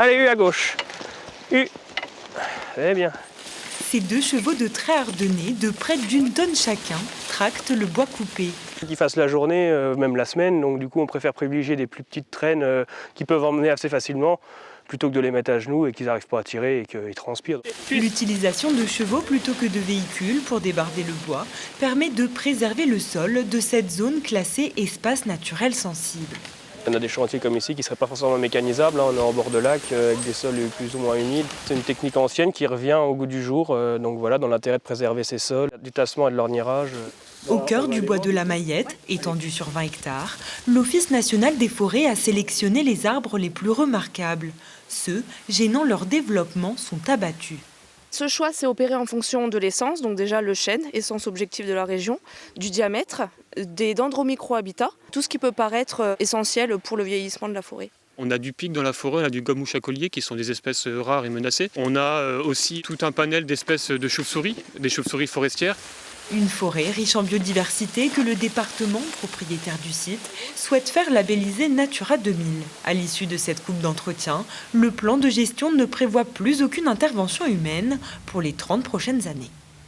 Allez, U à gauche. U. Eh bien. Ces 2 chevaux de trait ardennais, de près d'1 tonne chacun, tractent le bois coupé. Qu'ils fassent la journée, même la semaine, donc du coup on préfère privilégier des plus petites traînes qui peuvent emmener assez facilement, plutôt que de les mettre à genoux et qu'ils n'arrivent pas à tirer et qu'ils transpirent. L'utilisation de chevaux plutôt que de véhicules pour débarder le bois permet de préserver le sol de cette zone classée espace naturel sensible. On a des chantiers comme ici qui ne seraient pas forcément mécanisables, on est en bord de lac avec des sols plus ou moins humides. C'est une technique ancienne qui revient au goût du jour, donc voilà, dans l'intérêt de préserver ces sols, du tassement et de l'ornirage. Au cœur du bois de la Mayette, étendu sur 20 hectares, l'Office national des forêts a sélectionné les arbres les plus remarquables. Ceux gênant leur développement sont abattus. Ce choix s'est opéré en fonction de l'essence, donc déjà le chêne, essence objective de la région, du diamètre, des dendromicro-habitats, tout ce qui peut paraître essentiel pour le vieillissement de la forêt. On a du pic dans la forêt, on a du gomme-mouche à collier qui sont des espèces rares et menacées. On a aussi tout un panel d'espèces de chauves-souris, des chauves-souris forestières. Une forêt riche en biodiversité que le département, propriétaire du site, souhaite faire labelliser Natura 2000. À l'issue de cette coupe d'entretien, le plan de gestion ne prévoit plus aucune intervention humaine pour les 30 prochaines années.